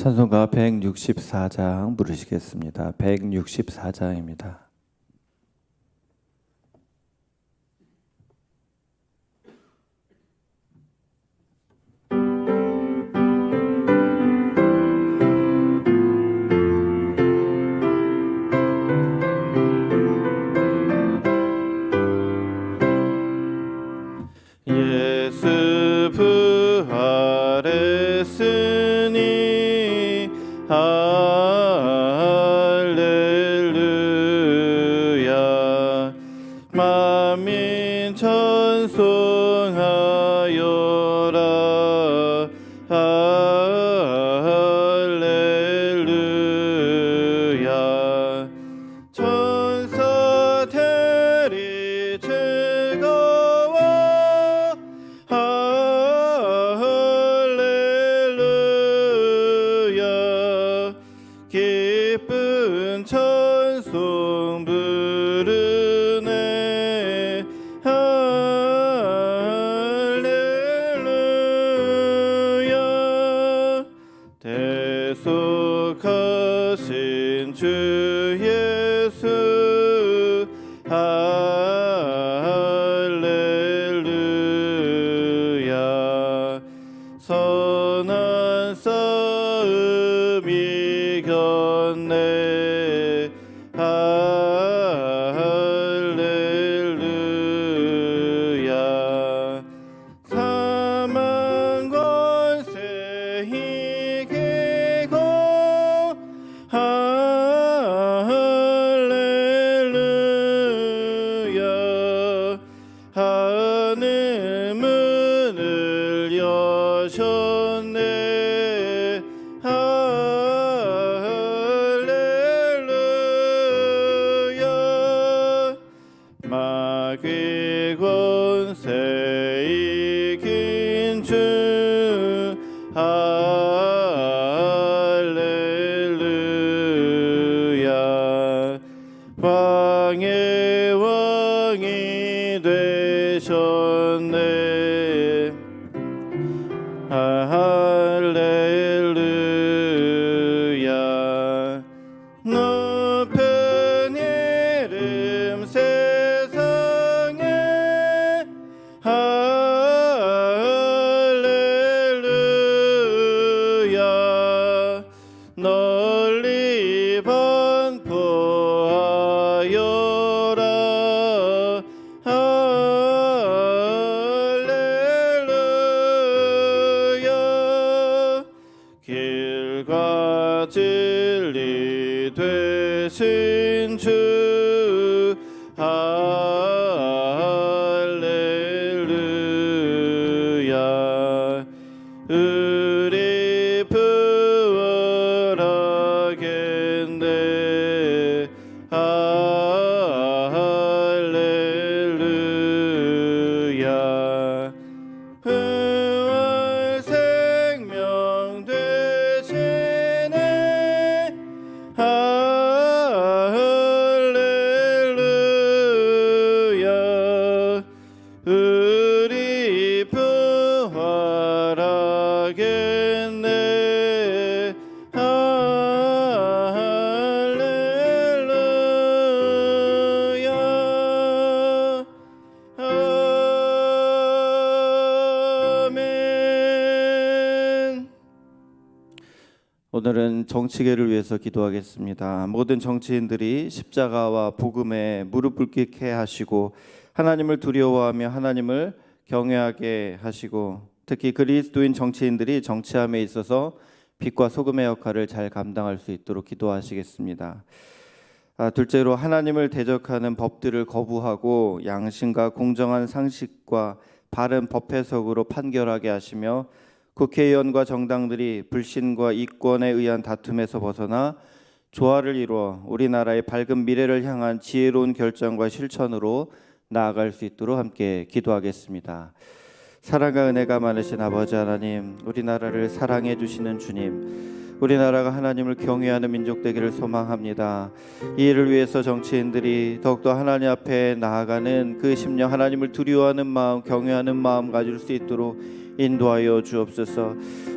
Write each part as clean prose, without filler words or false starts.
찬송가 164장 부르시겠습니다. 164장입니다. 예수 부활했으니 할렐루야. 만민 찬송하여라. 할렐루야. 천사들이 즐거워 할렐루야. 기쁜 찬송 부르네. 할렐루야. 대속하신 주 예수 할렐루야. 선한 싸움 이겼네. 할렐루야. 사망 권세 이기고 할렐루야. 하늘 문을 여셨네. 할렐루야. 마귀 권세 이긴 주 할렐루야. 왕의 왕이 되셨네. 할렐루야. 높은 이름 세상에 할렐루야. 널리 반포하여라. 할렐루야. 길과 진리 되신 주 할렐루야. 우리 부활하겠네. 할렐루야. 부활 생명 되시네. 할렐루야. 우리 부활하겠네. 할렐루야. 아멘. 오늘은 정치계를 위해서 기도하겠습니다. 모든 정치인들이 십자가와 복음에 무릎을 꿇게 하시고 하나님을 두려워하며 하나님을 경외하게 하시고, 특히 그리스도인 정치인들이 정치함에 있어서 빛과 소금의 역할을 잘 감당할 수 있도록 기도하시겠습니다. 둘째로 하나님을 대적하는 법들을 거부하고 양심과 공정한 상식과 바른 법 해석으로 판결하게 하시며, 국회의원과 정당들이 불신과 이권에 의한 다툼에서 벗어나 조화를 이루어 우리나라의 밝은 미래를 향한 지혜로운 결정과 실천으로 나아갈 수 있도록 함께 기도하겠습니다. 사랑과 은혜가 많으신 아버지 하나님, 우리나라를 사랑해 주시는 주님, 우리나라가 하나님을 경외하는 민족 되기를 소망합니다. 이 일을 위해서 정치인들이 더욱더 하나님 앞에 나아가는 그 심령, 하나님을 두려워하는 마음, 경외하는 마음 가질 수 있도록 인도하여 주옵소서.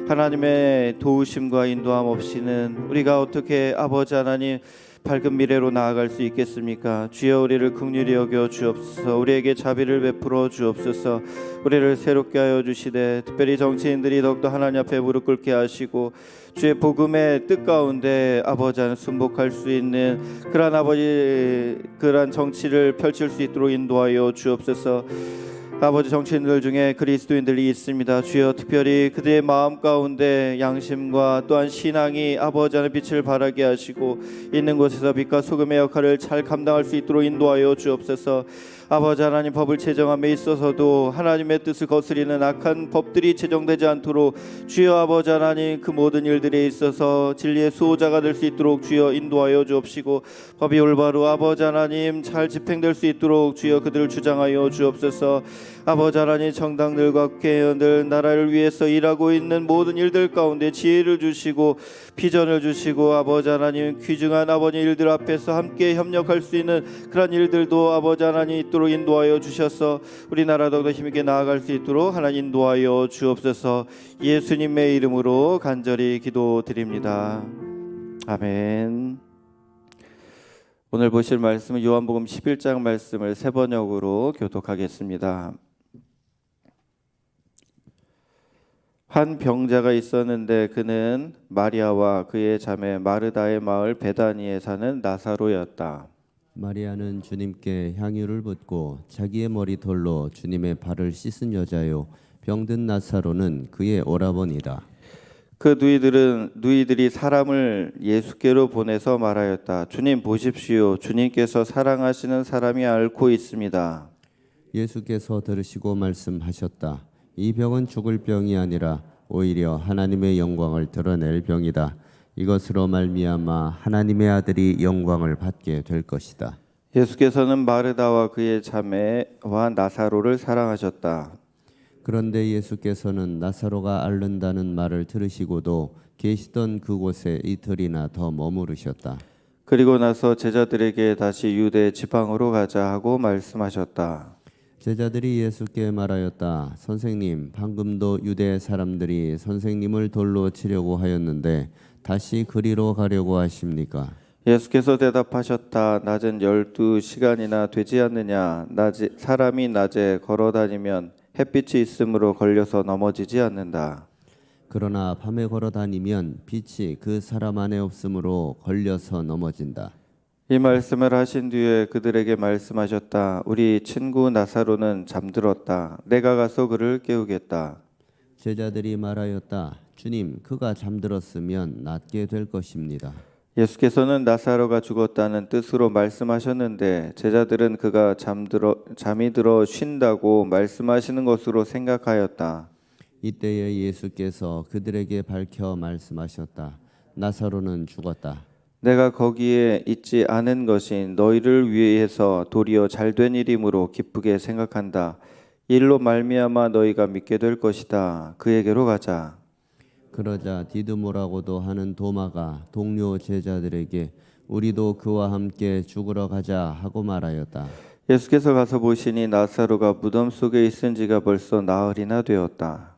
하나님의 도우심과 인도함 없이는 우리가 어떻게 아버지 하나님 밝은 미래로 나아갈 수 있겠습니까? 주여 우리를 긍휼히 여겨 주옵소서. 우리에게 자비를 베풀어 주옵소서. 우리를 새롭게 하여 주시되 특별히 정치인들이 더욱더 하나님 앞에 무릎 꿇게 하시고 주의 복음의 뜻 가운데 아버지 하나님 순복할 수 있는 그러한 정치를 펼칠 수 있도록 인도하여 주옵소서. 아버지, 정치인들 중에 그리스도인들이 있습니다. 주여 특별히 그들의 마음 가운데 양심과 또한 신앙이 아버지 하나님 빛을 발하게 하시고 있는 곳에서 빛과 소금의 역할을 잘 감당할 수 있도록 인도하여 주옵소서. 아버지 하나님, 법을 제정함에 있어서도 하나님의 뜻을 거스리는 악한 법들이 제정되지 않도록 주여 아버지 하나님 그 모든 일들에 있어서 진리의 수호자가 될 수 있도록 주여 인도하여 주옵시고 법이 올바로 아버지 하나님 잘 집행될 수 있도록 주여 그들을 주장하여 주옵소서. 아버지 하나님, 정당들과 국회의원들, 나라를 위해서 일하고 있는 모든 일들 가운데 지혜를 주시고 비전을 주시고 아버지 하나님 귀중한 아버지 일들 앞에서 함께 협력할 수 있는 그런 일들도 아버지 하나님 있도록 인도하여 주셔서 우리나라 더욱더 힘있게 나아갈 수 있도록 하나님 인도하여 주옵소서. 예수님의 이름으로 간절히 기도드립니다. 아멘. 오늘 보실 말씀은 요한복음 11장 말씀을 세 번역으로 교독하겠습니다. 한 병자가 있었는데 그는 마리아와 그의 자매 마르다의 마을 베다니에 사는 나사로였다. 마리아는 주님께 향유를 붓고 자기의 머리털로 주님의 발을 씻은 여자요, 병든 나사로는 그의 오라버니다. 그 누이들이 사람을 예수께로 보내서 말하였다. 주님 보십시오. 주님께서 사랑하시는 사람이 앓고 있습니다. 예수께서 들으시고 말씀하셨다. 이 병은 죽을 병이 아니라 오히려 하나님의 영광을 드러낼 병이다. 이것으로 말미암아 하나님의 아들이 영광을 받게 될 것이다. 예수께서는 마르다와 그의 자매와 나사로를 사랑하셨다. 그런데 예수께서는 나사로가 앓는다는 말을 들으시고도 계시던 그곳에 이틀이나 더 머무르셨다. 그리고 나서 제자들에게 다시 유대 지방으로 가자 하고 말씀하셨다. 제자들이 예수께 말하였다. 선생님, 방금도 유대 사람들이 선생님을 돌로 치려고 하였는데 다시 그리로 가려고 하십니까? 예수께서 대답하셨다. 낮은 12시간이나 되지 않느냐? 사람이 낮에 걸어다니면 햇빛이 있으므로 걸려서 넘어지지 않는다. 그러나 밤에 걸어다니면 빛이 그 사람 안에 없으므로 걸려서 넘어진다. 이 말씀을 하신 뒤에 그들에게 말씀하셨다. 우리 친구 나사로는 잠들었다. 내가 가서 그를 깨우겠다. 제자들이 말하였다. 주님, 그가 잠들었으면 낫게 될 것입니다. 예수께서는 나사로가 죽었다는 뜻으로 말씀하셨는데 제자들은 그가 잠이 들어 쉰다고 말씀하시는 것으로 생각하였다. 이때에 예수께서 그들에게 밝혀 말씀하셨다. 나사로는 죽었다. 내가 거기에 있지 않은 것이 너희를 위해서 도리어 잘된 일이므로 기쁘게 생각한다. 일로 말미암아 너희가 믿게 될 것이다. 그에게로 가자. 그러자 디드모라고도 하는 도마가 동료 제자들에게 우리도 그와 함께 죽으러 가자 하고 말하였다. 예수께서 가서 보시니 나사로가 무덤 속에 있은 지가 벌써 나흘이나 되었다.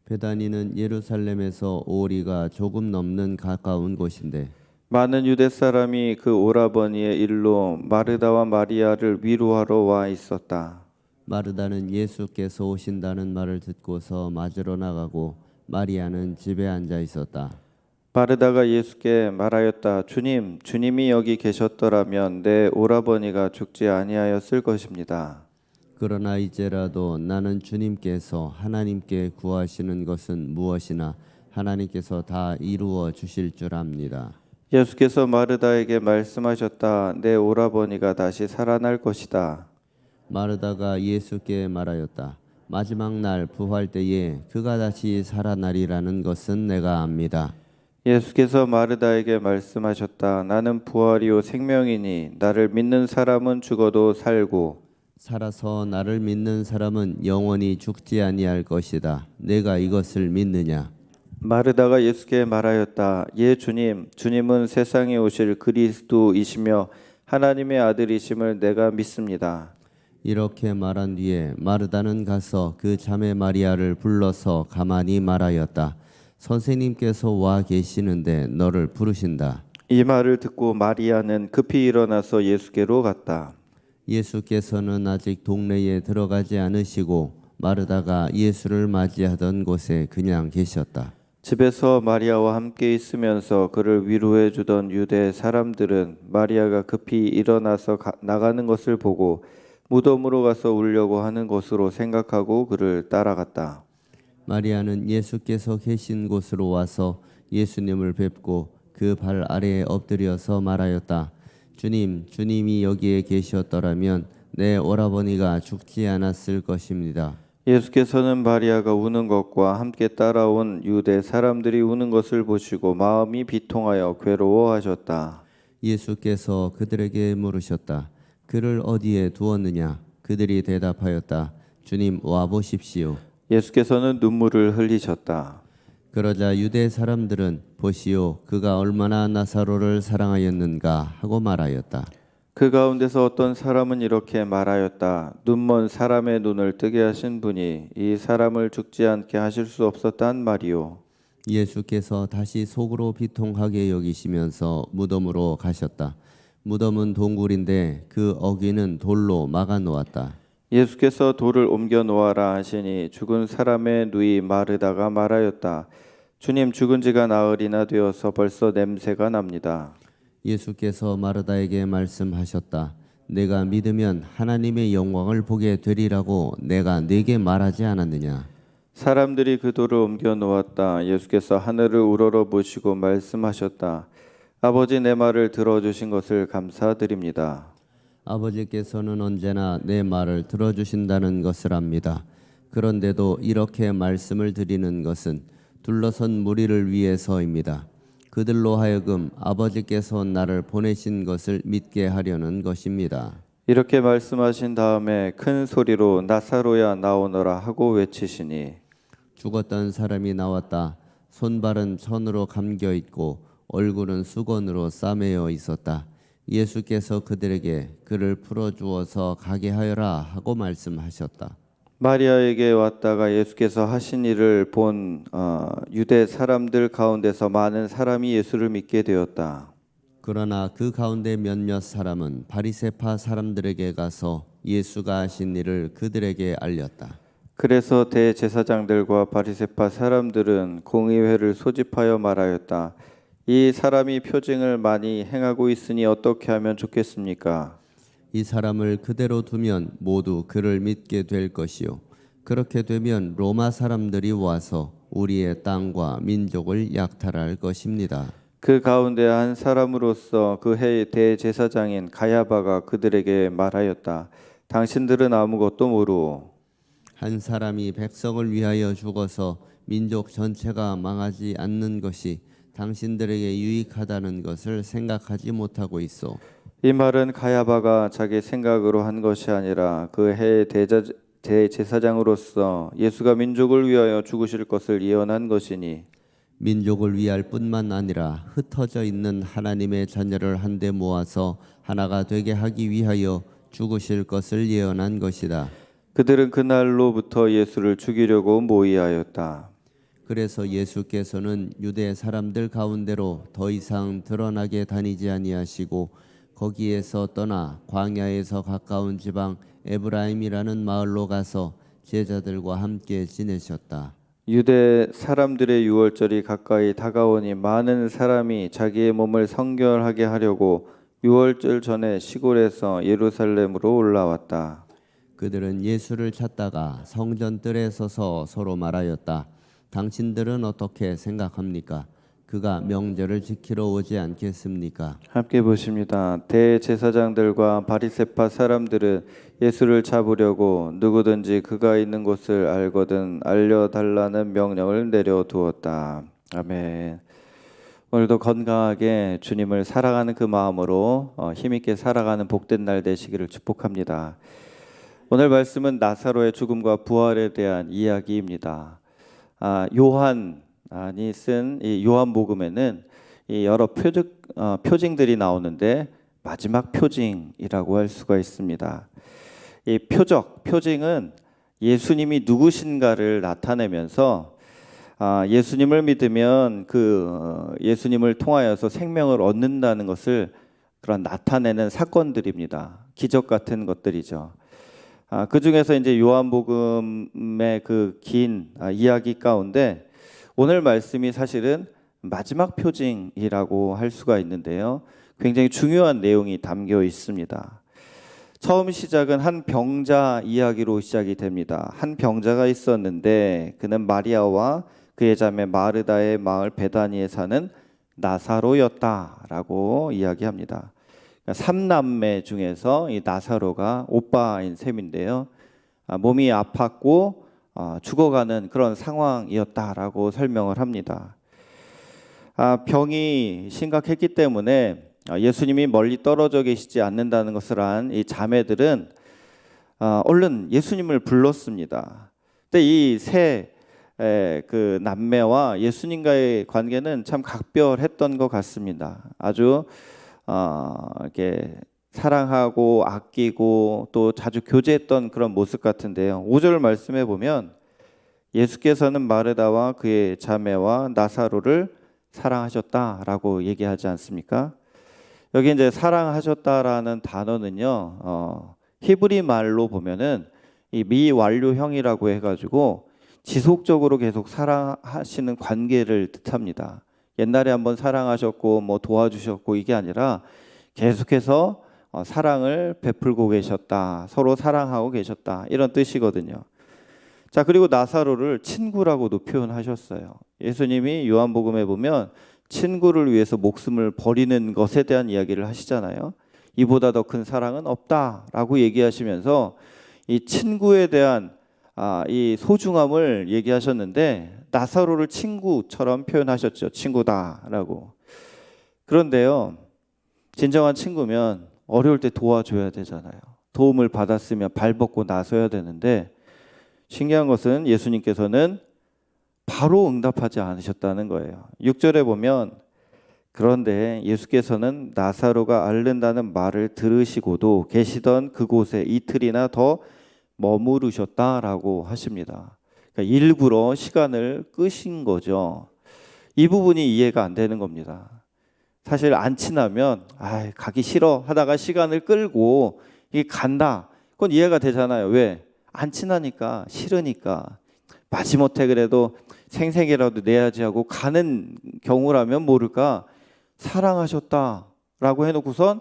베다니는 예루살렘에서 오리가 조금 넘는 가까운 곳인데 많은 유대 사람이 그 오라버니의 일로 마르다와 마리아를 위로하러 와 있었다. 마르다는 예수께서 오신다는 말을 듣고서 맞으러 나가고 마리아는 집에 앉아 있었다. 마르다가 예수께 말하였다. 주님, 주님이 여기 계셨더라면 내 오라버니가 죽지 아니하였을 것입니다. 그러나 이제라도 나는 주님께서 하나님께 구하시는 것은 무엇이나 하나님께서 다 이루어 주실 줄 압니다. 예수께서 마르다에게 말씀하셨다. 내 오라버니가 다시 살아날 것이다. 마르다가 예수께 말하였다. 마지막 날 부활 때에 그가 다시 살아나리라는 것은 내가 압니다. 예수께서 마르다에게 말씀하셨다. 나는 부활이요 생명이니 나를 믿는 사람은 죽어도 살고 살아서 나를 믿는 사람은 영원히 죽지 아니할 것이다. 내가 이것을 믿느냐? 마르다가 예수께 말하였다. 예 주님, 주님은 세상에 오실 그리스도이시며 하나님의 아들이심을 내가 믿습니다. 이렇게 말한 뒤에 마르다는 가서 그 자매 마리아를 불러서 가만히 말하였다. 선생님께서 와 계시는데 너를 부르신다. 이 말을 듣고 마리아는 급히 일어나서 예수께로 갔다. 예수께서는 아직 동네에 들어가지 않으시고 마르다가 예수를 맞이하던 곳에 그냥 계셨다. 집에서 마리아와 함께 있으면서 그를 위로해 주던 유대 사람들은 마리아가 급히 일어나서 나가는 것을 보고 무덤으로 가서 울려고 하는 것으로 생각하고 그를 따라갔다. 마리아는 예수께서 계신 곳으로 와서 예수님을 뵙고 그 발 아래에 엎드려서 말하였다. 주님, 주님이 여기에 계셨더라면 내 오라버니가 죽지 않았을 것입니다. 예수께서는 마리아가 우는 것과 함께 따라온 유대 사람들이 우는 것을 보시고 마음이 비통하여 괴로워하셨다. 예수께서 그들에게 물으셨다. 그를 어디에 두었느냐? 그들이 대답하였다. 주님, 와 보십시오. 예수께서는 눈물을 흘리셨다. 그러자 유대 사람들은 보시오, 그가 얼마나 나사로를 사랑하였는가 하고 말하였다. 그 가운데서 어떤 사람은 이렇게 말하였다. 눈먼 사람의 눈을 뜨게 하신 분이 이 사람을 죽지 않게 하실 수 없었단 말이오. 예수께서 다시 속으로 비통하게 여기시면서 무덤으로 가셨다. 무덤은 동굴인데 그 어귀는 돌로 막아 놓았다. 예수께서 돌을 옮겨 놓아라 하시니 죽은 사람의 누이 마르다가 말하였다. 주님, 죽은 지가 나흘이나 되어서 벌써 냄새가 납니다. 예수께서 마르다에게 말씀하셨다. 내가 믿으면 하나님의 영광을 보게 되리라고 내가 네게 말하지 않았느냐. 사람들이 그 돌을 옮겨 놓았다. 예수께서 하늘을 우러러 보시고 말씀하셨다. 아버지, 내 말을 들어주신 것을 감사드립니다. 아버지께서는 언제나 내 말을 들어주신다는 것을 압니다. 그런데도 이렇게 말씀을 드리는 것은 둘러선 무리를 위해서입니다. 그들로 하여금 아버지께서 나를 보내신 것을 믿게 하려는 것입니다. 이렇게 말씀하신 다음에 큰 소리로 나사로야 나오너라 하고 외치시니 죽었던 사람이 나왔다. 손발은 천으로 감겨 있고 얼굴은 수건으로 싸매어 있었다. 예수께서 그들에게 그를 풀어주어서 가게 하여라 하고 말씀하셨다. 마리아에게 왔다가 예수께서 하신 일을 본 유대 사람들 가운데서 많은 사람이 예수를 믿게 되었다. 그러나 그 가운데 몇몇 사람은 바리새파 사람들에게 가서 예수가 하신 일을 그들에게 알렸다. 그래서 대제사장들과 바리새파 사람들은 공의회를 소집하여 말하였다. 이 사람이 표징을 많이 행하고 있으니 어떻게 하면 좋겠습니까? 이 사람을 그대로 두면 모두 그를 믿게 될 것이요. 그렇게 되면 로마 사람들이 와서 우리의 땅과 민족을 약탈할 것입니다. 그 가운데 한 사람으로서 그 해 대제사장인 가야바가 그들에게 말하였다. 당신들은 아무것도 모르오. 한 사람이 백성을 위하여 죽어서 민족 전체가 망하지 않는 것이 당신들에게 유익하다는 것을 생각하지 못하고 있어. 이 말은 가야바가 자기 생각으로 한 것이 아니라 그 해 대제사장으로서 예수가 민족을 위하여 죽으실 것을 예언한 것이니 민족을 위할 뿐만 아니라 흩어져 있는 하나님의 자녀를 한데 모아서 하나가 되게 하기 위하여 죽으실 것을 예언한 것이다. 그들은 그날로부터 예수를 죽이려고 모의하였다. 그래서 예수께서는 유대 사람들 가운데로 더 이상 드러나게 다니지 아니하시고 거기에서 떠나 광야에서 가까운 지방 에브라임이라는 마을로 가서 제자들과 함께 지내셨다. 유대 사람들의 유월절이 가까이 다가오니 많은 사람이 자기의 몸을 성결하게 하려고 유월절 전에 시골에서 예루살렘으로 올라왔다. 그들은 예수를 찾다가 성전 뜰에 서서 서로 말하였다. 당신들은 어떻게 생각합니까? 그가 명절을 지키러 오지 않겠습니까? 함께 보십니다. 대제사장들과 바리새파 사람들은 예수를 잡으려고 누구든지 그가 있는 곳을 알거든 알려달라는 명령을 내려두었다. 아멘. 오늘도 건강하게 주님을 사랑하는 그 마음으로 힘있게 살아가는 복된 날 되시기를 축복합니다. 오늘 말씀은 나사로의 죽음과 부활에 대한 이야기입니다. 요한이 쓴 이 요한복음에는 이 여러 표징들이 나오는데 마지막 표징이라고 할 수가 있습니다. 이 표징은 예수님이 누구신가를 나타내면서 예수님을 믿으면 예수님을 통하여서 생명을 얻는다는 것을 그런 나타내는 사건들입니다. 기적 같은 것들이죠. 그 중에서 이제 요한복음의 그 긴 이야기 가운데 오늘 말씀이 사실은 마지막 표징이라고 할 수가 있는데요. 굉장히 중요한 내용이 담겨 있습니다. 처음 시작은 한 병자 이야기로 시작이 됩니다. 한 병자가 있었는데 그는 마리아와 그의 자매 마르다의 마을 베다니에 사는 나사로였다라고 이야기합니다. 삼남매 중에서 이 나사로가 오빠인 셈인데요. 몸이 아팠고 죽어가는 그런 상황이었다라고 설명을 합니다. 병이 심각했기 때문에 예수님이 멀리 떨어져 계시지 않는다는 것을 안 이 자매들은 얼른 예수님을 불렀습니다. 근데 이 세 그 남매와 예수님과의 관계는 참 각별했던 것 같습니다. 아주 이렇게 사랑하고 아끼고 또 자주 교제했던 그런 모습 같은데요. 5절 말씀해 보면 예수께서는 마르다와 그의 자매와 나사로를 사랑하셨다라고 얘기하지 않습니까? 여기 이제 사랑하셨다라는 단어는요, 히브리 말로 보면은 이 미완료형이라고 해가지고 지속적으로 계속 사랑하시는 관계를 뜻합니다. 옛날에 한번 사랑하셨고 뭐 도와주셨고 이게 아니라 계속해서 사랑을 베풀고 계셨다, 서로 사랑하고 계셨다 이런 뜻이거든요. 자, 그리고 나사로를 친구라고도 표현하셨어요. 예수님이 요한복음에 보면 친구를 위해서 목숨을 버리는 것에 대한 이야기를 하시잖아요. 이보다 더 큰 사랑은 없다라고 얘기하시면서 이 친구에 대한 이 소중함을 얘기하셨는데 나사로를 친구처럼 표현하셨죠. 친구다라고. 그런데요, 진정한 친구면 어려울 때 도와줘야 되잖아요. 도움을 받았으면 발벗고 나서야 되는데 신기한 것은 예수님께서는 바로 응답하지 않으셨다는 거예요. 6절에 보면 그런데 예수께서는 나사로가 앓는다는 말을 들으시고도 계시던 그곳에 이틀이나 더 머무르셨다라고 하십니다. 그러니까 일부러 시간을 끄신 거죠. 이 부분이 이해가 안 되는 겁니다. 사실 안 친하면 가기 싫어 하다가 시간을 끌고 이게 간다. 그건 이해가 되잖아요. 왜? 안 친하니까, 싫으니까. 마지못해 그래도 생색이라도 내야지 하고 가는 경우라면 모를까 사랑하셨다라고 해놓고선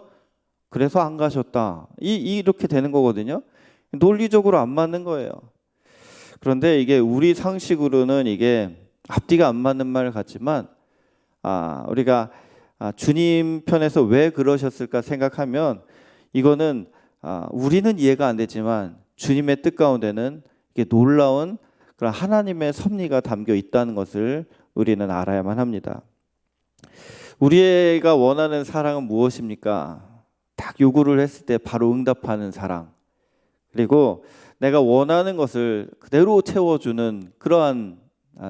그래서 안 가셨다. 이렇게 되는 거거든요. 논리적으로 안 맞는 거예요. 그런데 이게 우리 상식으로는 이게 앞뒤가 안 맞는 말 같지만 우리가 주님 편에서 왜 그러셨을까 생각하면 이거는 우리는 이해가 안 되지만 주님의 뜻 가운데는 이게 놀라운 그런 하나님의 섭리가 담겨 있다는 것을 우리는 알아야만 합니다. 우리가 원하는 사랑은 무엇입니까? 딱 요구를 했을 때 바로 응답하는 사랑. 그리고 내가 원하는 것을 그대로 채워주는 그러한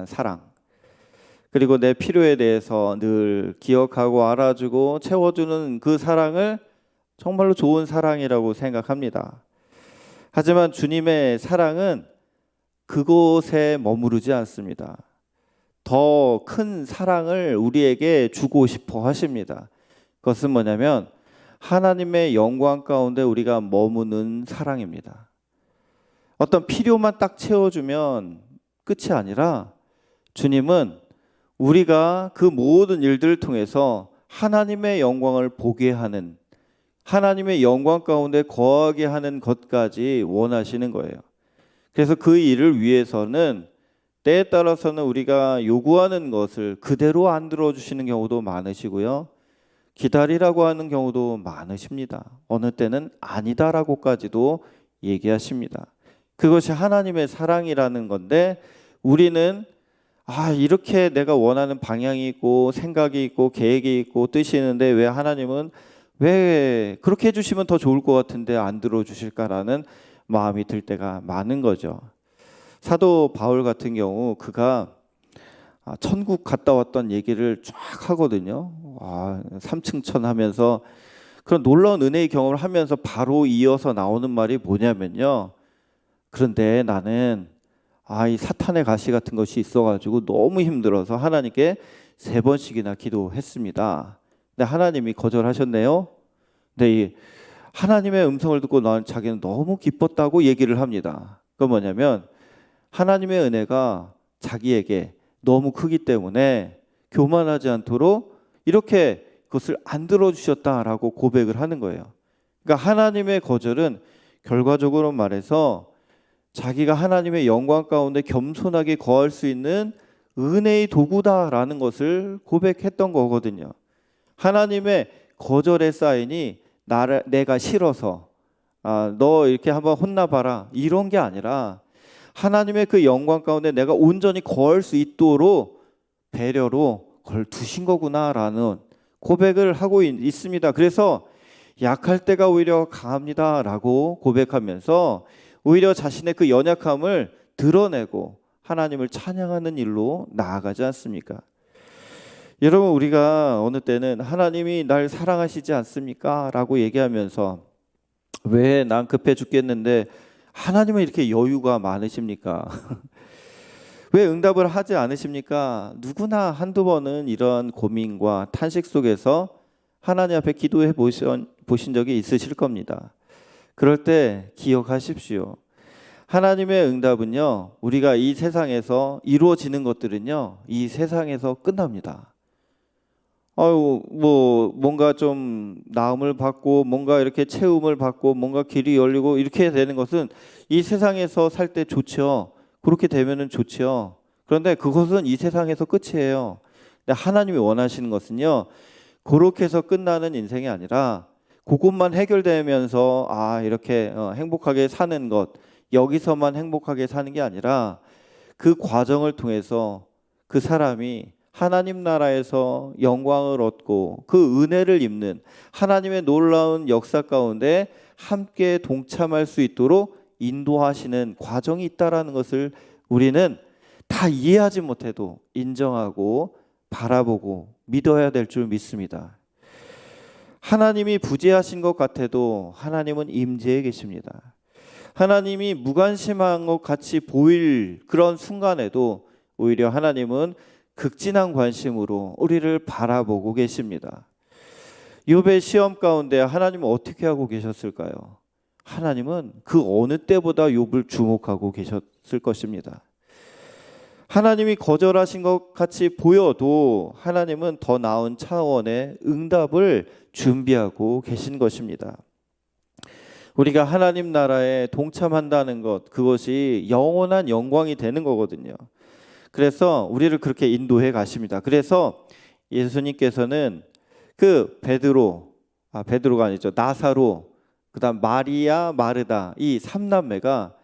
사랑. 그리고 내 필요에 대해서 늘 기억하고 알아주고 채워주는 그 사랑을 정말로 좋은 사랑이라고 생각합니다. 하지만 주님의 사랑은 그곳에 머무르지 않습니다. 더 큰 사랑을 우리에게 주고 싶어 하십니다. 그것은 뭐냐면 하나님의 영광 가운데 우리가 머무는 사랑입니다. 어떤 필요만 딱 채워주면 끝이 아니라 주님은 우리가 그 모든 일들을 통해서 하나님의 영광을 보게 하는, 하나님의 영광 가운데 거하게 하는 것까지 원하시는 거예요. 그래서 그 일을 위해서는 때에 따라서는 우리가 요구하는 것을 그대로 안 들어주시는 경우도 많으시고요. 기다리라고 하는 경우도 많으십니다. 어느 때는 아니다라고까지도 얘기하십니다. 그것이 하나님의 사랑이라는 건데 우리는 이렇게 내가 원하는 방향이 있고 생각이 있고 계획이 있고 뜻이 있는데 왜 하나님은 왜 그렇게 해주시면 더 좋을 것 같은데 안 들어주실까라는 마음이 들 때가 많은 거죠. 사도 바울 같은 경우 그가 천국 갔다 왔던 얘기를 쫙 하거든요. 3층천 하면서 그런 놀라운 은혜의 경험을 하면서 바로 이어서 나오는 말이 뭐냐면요. 그런데 나는 이 사탄의 가시 같은 것이 있어가지고 너무 힘들어서 하나님께 3번씩이나 기도했습니다. 근데 하나님이 거절하셨네요. 근데 이 하나님의 음성을 듣고 자기는 너무 기뻤다고 얘기를 합니다. 그건 뭐냐면 하나님의 은혜가 자기에게 너무 크기 때문에 교만하지 않도록 이렇게 그것을 안 들어주셨다라고 고백을 하는 거예요. 그러니까 하나님의 거절은 결과적으로 말해서 자기가 하나님의 영광 가운데 겸손하게 거할 수 있는 은혜의 도구다라는 것을 고백했던 거거든요. 하나님의 거절의 사인이 내가 싫어서 너 이렇게 한번 혼나봐라 이런 게 아니라 하나님의 그 영광 가운데 내가 온전히 거할 수 있도록 배려로 걸 두신 거구나라는 고백을 하고 있습니다. 그래서 약할 때가 오히려 강합니다라고 고백하면서 오히려 자신의 그 연약함을 드러내고 하나님을 찬양하는 일로 나아가지 않습니까? 여러분, 우리가 어느 때는 하나님이 날 사랑하시지 않습니까? 라고 얘기하면서 왜 난 급해 죽겠는데 하나님은 이렇게 여유가 많으십니까? 왜 응답을 하지 않으십니까? 누구나 한두 번은 이런 고민과 탄식 속에서 하나님 앞에 기도해 보신 적이 있으실 겁니다. 그럴 때 기억하십시오. 하나님의 응답은요, 우리가 이 세상에서 이루어지는 것들은요, 이 세상에서 끝납니다. 뭔가 좀 나음을 받고 뭔가 이렇게 채움을 받고 뭔가 길이 열리고 이렇게 되는 것은 이 세상에서 살 때 좋죠. 그렇게 되면은 좋죠. 그런데 그것은 이 세상에서 끝이에요. 근데 하나님이 원하시는 것은요, 그렇게 해서 끝나는 인생이 아니라 그것만 해결되면서 이렇게 행복하게 사는 것, 여기서만 행복하게 사는 게 아니라 그 과정을 통해서 그 사람이 하나님 나라에서 영광을 얻고 그 은혜를 입는 하나님의 놀라운 역사 가운데 함께 동참할 수 있도록 인도하시는 과정이 있다라는 것을 우리는 다 이해하지 못해도 인정하고 바라보고 믿어야 될 줄 믿습니다. 하나님이 부재하신 것 같아도 하나님은 임재해 계십니다. 하나님이 무관심한 것 같이 보일 그런 순간에도 오히려 하나님은 극진한 관심으로 우리를 바라보고 계십니다. 욥의 시험 가운데 하나님은 어떻게 하고 계셨을까요? 하나님은 그 어느 때보다 욥을 주목하고 계셨을 것입니다. 하나님이 거절하신 것 같이 보여도 하나님은 더 나은 차원의 응답을 준비하고 계신 것입니다. 우리가 하나님 나라에 동참한다는 것, 그것이 영원한 영광이 되는 거거든요. 그래서 우리를 그렇게 인도해 가십니다. 그래서 예수님께서는 그 베드로가 아니죠. 나사로, 그다음 마리아, 마르다 이 3남매가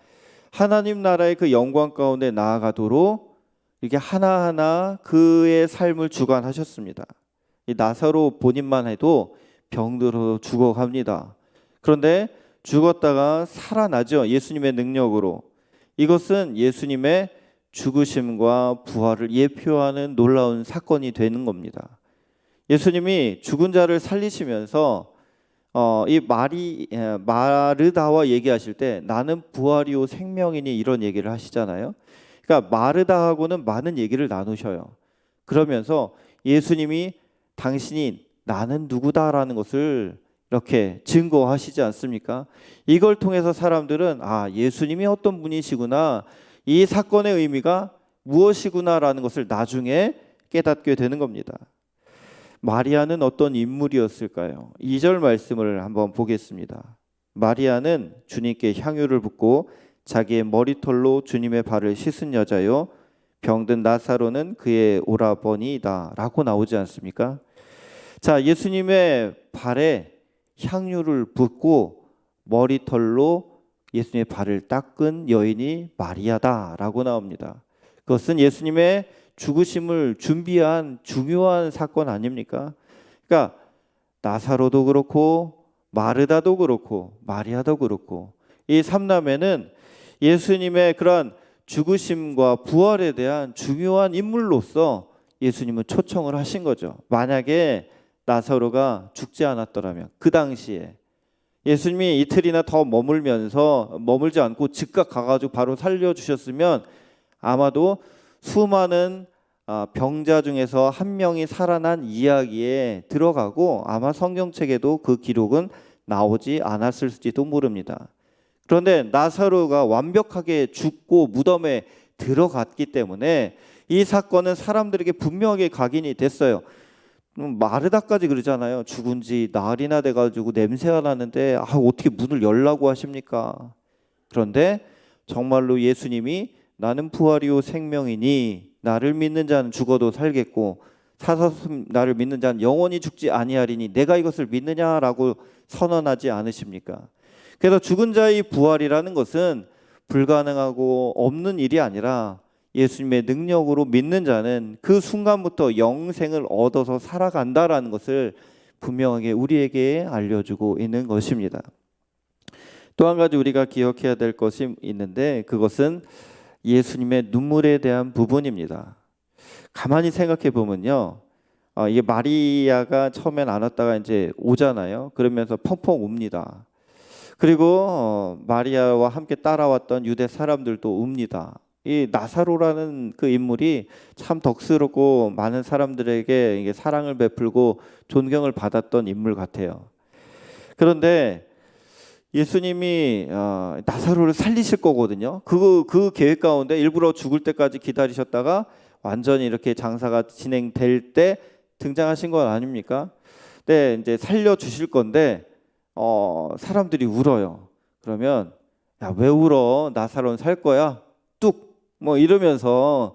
하나님 나라의 그 영광 가운데 나아가도록 이렇게 하나하나 그의 삶을 주관하셨습니다. 이 나사로 본인만 해도 병들어 죽어갑니다. 그런데 죽었다가 살아나죠. 예수님의 능력으로. 이것은 예수님의 죽으심과 부활을 예표하는 놀라운 사건이 되는 겁니다. 예수님이 죽은 자를 살리시면서 이 마르다와 얘기하실 때 나는 부활이요 생명이니 이런 얘기를 하시잖아요. 그러니까 마르다하고는 많은 얘기를 나누셔요. 그러면서 예수님이 당신이 나는 누구다라는 것을 이렇게 증거하시지 않습니까? 이걸 통해서 사람들은 예수님이 어떤 분이시구나, 이 사건의 의미가 무엇이구나라는 것을 나중에 깨닫게 되는 겁니다. 마리아는 어떤 인물이었을까요? 2절 말씀을 한번 보겠습니다. 마리아는 주님께 향유를 붓고 자기의 머리털로 주님의 발을 씻은 여자요, 병든 나사로는 그의 오라버니이다 라고 나오지 않습니까? 자, 예수님의 발에 향유를 붓고 머리털로 예수님의 발을 닦은 여인이 마리아다라고 나옵니다. 그것은 예수님의 죽으심을 준비한 중요한 사건 아닙니까? 그러니까 나사로도 그렇고 마르다도 그렇고 마리아도 그렇고 이 3남매는 예수님의 그런 죽으심과 부활에 대한 중요한 인물로서 예수님은 초청을 하신 거죠. 만약에 나사로가 죽지 않았더라면, 그 당시에 예수님이 이틀이나 더 머물지 않고 즉각 가가지고 바로 살려주셨으면 아마도 수많은 병자 중에서 한 명이 살아난 이야기에 들어가고 아마 성경책에도 그 기록은 나오지 않았을지도 모릅니다. 그런데 나사로가 완벽하게 죽고 무덤에 들어갔기 때문에 이 사건은 사람들에게 분명하게 각인이 됐어요. 마르다까지 그러잖아요. 죽은 지 날이나 돼가지고 냄새가 나는데 어떻게 문을 열라고 하십니까? 그런데 정말로 예수님이 나는 부활이요 생명이니 나를 믿는 자는 죽어도 살겠고 나를 믿는 자는 영원히 죽지 아니하리니 내가 이것을 믿느냐라고 선언하지 않으십니까? 그래서 죽은 자의 부활이라는 것은 불가능하고 없는 일이 아니라 예수님의 능력으로 믿는 자는 그 순간부터 영생을 얻어서 살아간다라는 것을 분명하게 우리에게 알려주고 있는 것입니다. 또 한 가지 우리가 기억해야 될 것이 있는데 그것은 예수님의 눈물에 대한 부분입니다. 가만히 생각해 보면요, 이게 마리아가 처음엔 안 왔다가 이제 오잖아요. 그러면서 펑펑 웁니다. 그리고 마리아와 함께 따라왔던 유대 사람들도 웁니다. 이 나사로라는 그 인물이 참 덕스럽고 많은 사람들에게 이게 사랑을 베풀고 존경을 받았던 인물 같아요. 그런데 예수님이 나사로를 살리실 거거든요. 그 계획 가운데 일부러 죽을 때까지 기다리셨다가 완전히 이렇게 장사가 진행될 때 등장하신 건 아닙니까? 네, 이제 살려 주실 건데 사람들이 울어요. 그러면 야, 왜 울어? 나사로는 살 거야. 뚝 뭐 이러면서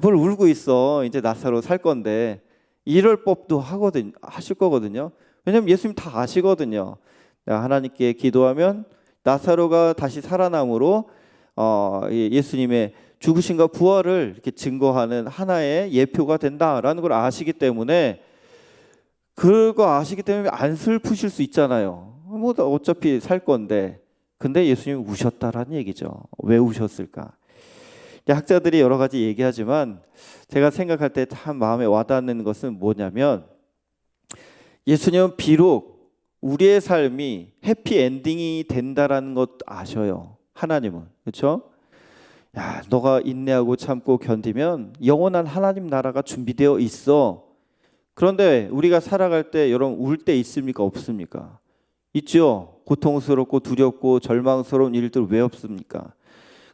뭘 울고 있어. 이제 나사로 살 건데 이럴 법도 하실 거거든요. 왜냐하면 예수님 다 아시거든요. 하나님께 기도하면 나사로가 다시 살아남으로 예수님의 죽으심과 부활을 이렇게 증거하는 하나의 예표가 된다라는 걸 아시기 때문에 그거 아시기 때문에 안 슬프실 수 있잖아요. 뭐 어차피 살 건데. 근데 예수님이 우셨다라는 얘기죠. 왜 우셨을까? 학자들이 여러 가지 얘기하지만 제가 생각할 때 참 마음에 와닿는 것은 뭐냐면 예수님은 비록 우리의 삶이 해피엔딩이 된다라는 것 아셔요. 하나님은. 그렇죠? 야, 너가 인내하고 참고 견디면 영원한 하나님 나라가 준비되어 있어. 그런데 우리가 살아갈 때 여러분 울 때 있습니까? 없습니까? 있죠. 고통스럽고 두렵고 절망스러운 일들 왜 없습니까?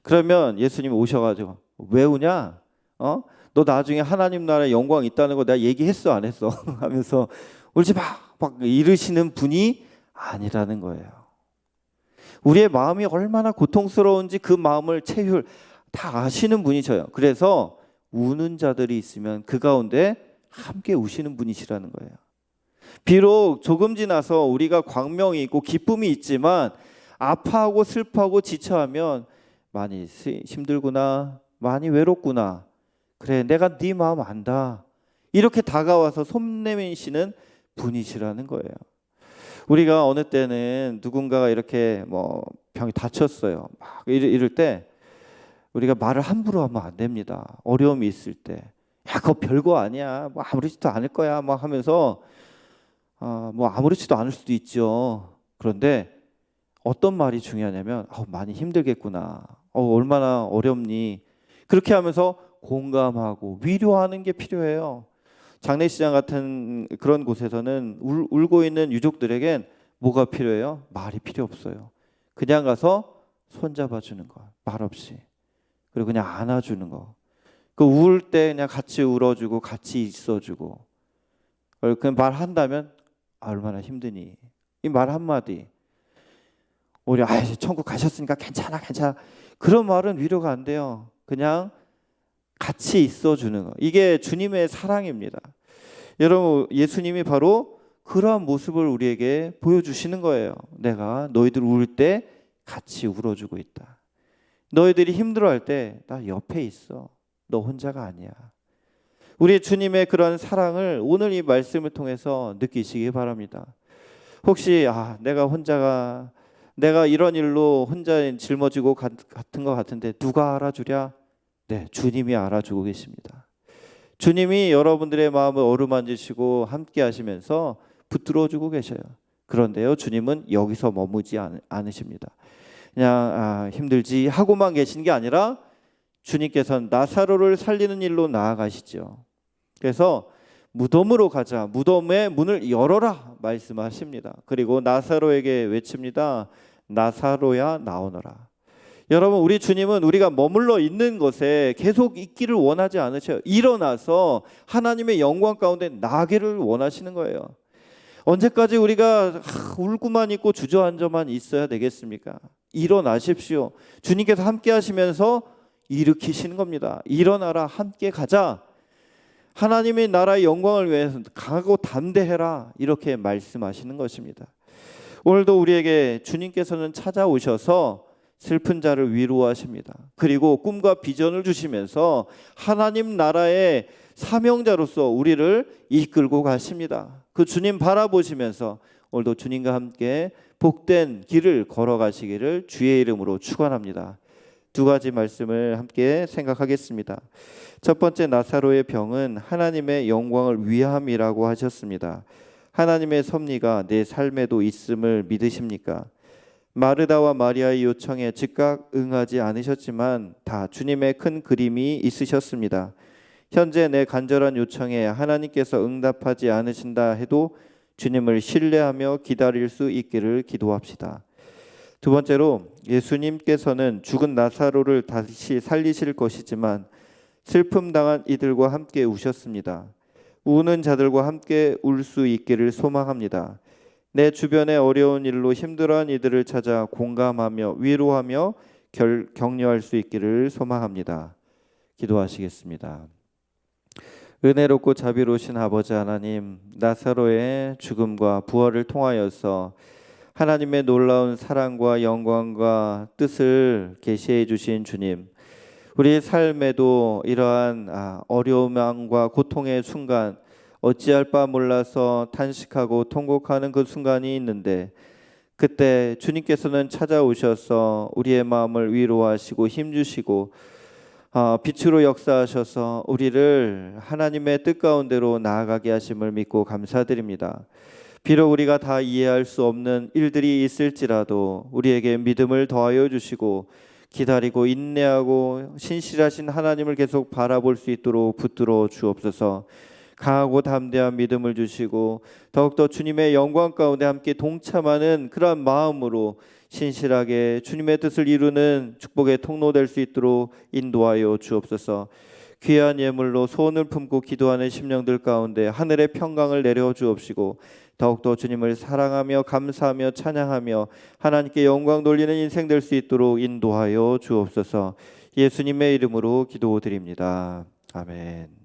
그러면 예수님이 오셔가지고 왜 우냐? 너 나중에 하나님 나라의 영광이 있다는 거 내가 얘기했어 안 했어? 하면서 울지 마! 막 이러시는 분이 아니라는 거예요. 우리의 마음이 얼마나 고통스러운지 그 마음을 다 아시는 분이셔요. 그래서 우는 자들이 있으면 그 가운데 함께 우시는 분이시라는 거예요. 비록 조금 지나서 우리가 광명이 있고 기쁨이 있지만 아파하고 슬퍼하고 지쳐하면 많이 힘들구나, 많이 외롭구나. 그래, 내가 네 마음 안다. 이렇게 다가와서 손 내미시는 분이시라는 거예요. 우리가 어느 때는 누군가가 이렇게 병이 다쳤어요. 막 이럴 때 우리가 말을 함부로 하면 안 됩니다. 어려움이 있을 때, 야, 그거 별거 아니야. 아무렇지도 않을 거야. 막 하면서 아무렇지도 않을 수도 있죠. 그런데 어떤 말이 중요하냐면 많이 힘들겠구나. 얼마나 어렵니. 그렇게 하면서 공감하고 위로하는 게 필요해요. 장례시장 같은 그런 곳에서는 울고 있는 유족들에겐 뭐가 필요해요? 말이 필요 없어요. 그냥 가서 손잡아 주는 거, 말 없이. 그리고 그냥 안아주는 거. 그 울 때 그냥 같이 울어주고 같이 있어주고. 그냥 말한다면 얼마나 힘드니. 이 말 한마디. 우리 천국 가셨으니까 괜찮아. 그런 말은 위로가 안 돼요. 그냥 같이 있어주는 거. 이게 주님의 사랑입니다. 여러분, 예수님이 바로 그러한 모습을 우리에게 보여주시는 거예요. 내가 너희들 울 때 같이 울어주고 있다. 너희들이 힘들어할 때 나 옆에 있어. 너 혼자가 아니야. 우리 주님의 그런 사랑을 오늘 이 말씀을 통해서 느끼시기 바랍니다. 혹시 내가 이런 일로 혼자 짊어지고 같은 것 같은데 누가 알아주랴? 네, 주님이 알아주고 계십니다. 주님이 여러분들의 마음을 어루만지시고 함께 하시면서 붙들어 주고 계셔요. 그런데요, 주님은 여기서 머무지 않으십니다. 그냥 힘들지 하고만 계신 게 아니라 주님께서는 나사로를 살리는 일로 나아가시죠. 그래서 무덤으로 가자, 무덤의 문을 열어라 말씀하십니다. 그리고 나사로에게 외칩니다. 나사로야 나오너라. 여러분, 우리 주님은 우리가 머물러 있는 곳에 계속 있기를 원하지 않으셔요. 일어나서 하나님의 영광 가운데 나기를 원하시는 거예요. 언제까지 우리가 울고만 있고 주저앉아만 있어야 되겠습니까? 일어나십시오. 주님께서 함께 하시면서 일으키시는 겁니다. 일어나라, 함께 가자. 하나님의 나라의 영광을 위해서 강하고 담대해라, 이렇게 말씀하시는 것입니다. 오늘도 우리에게 주님께서는 찾아오셔서 슬픈 자를 위로하십니다. 그리고 꿈과 비전을 주시면서 하나님 나라의 사명자로서 우리를 이끌고 가십니다. 그 주님 바라보시면서 오늘도 주님과 함께 복된 길을 걸어가시기를 주의 이름으로 축원합니다. 두 가지 말씀을 함께 생각하겠습니다. 첫 번째, 나사로의 병은 하나님의 영광을 위함이라고 하셨습니다. 하나님의 섭리가 내 삶에도 있음을 믿으십니까? 마르다와 마리아의 요청에 즉각 응하지 않으셨지만 다 주님의 큰 그림이 있으셨습니다. 현재 내 간절한 요청에 하나님께서 응답하지 않으신다 해도 주님을 신뢰하며 기다릴 수 있기를 기도합시다. 두 번째로, 예수님께서는 죽은 나사로를 다시 살리실 것이지만 슬픔 당한 이들과 함께 우셨습니다. 우는 자들과 함께 울 수 있기를 소망합니다. 내 주변의 어려운 일로 힘들어한 이들을 찾아 공감하며 위로하며 격려할 수 있기를 소망합니다. 기도하시겠습니다. 은혜롭고 자비로우신 아버지 하나님, 나사로의 죽음과 부활을 통하여서 하나님의 놀라운 사랑과 영광과 뜻을 계시해 주신 주님, 우리의 삶에도 이러한 어려움과 고통의 순간, 어찌할 바 몰라서 탄식하고 통곡하는 그 순간이 있는데, 그때 주님께서는 찾아오셔서 우리의 마음을 위로하시고 힘주시고 빛으로 역사하셔서 우리를 하나님의 뜻 가운데로 나아가게 하심을 믿고 감사드립니다. 비록 우리가 다 이해할 수 없는 일들이 있을지라도 우리에게 믿음을 더하여 주시고 기다리고 인내하고 신실하신 하나님을 계속 바라볼 수 있도록 붙들어 주옵소서. 강하고 담대한 믿음을 주시고 더욱더 주님의 영광 가운데 함께 동참하는 그러한 마음으로 신실하게 주님의 뜻을 이루는 축복의 통로 될 수 있도록 인도하여 주옵소서. 귀한 예물로 소원을 품고 기도하는 심령들 가운데 하늘의 평강을 내려 주옵시고 더욱더 주님을 사랑하며 감사하며 찬양하며 하나님께 영광 돌리는 인생 될 수 있도록 인도하여 주옵소서. 예수님의 이름으로 기도드립니다. 아멘.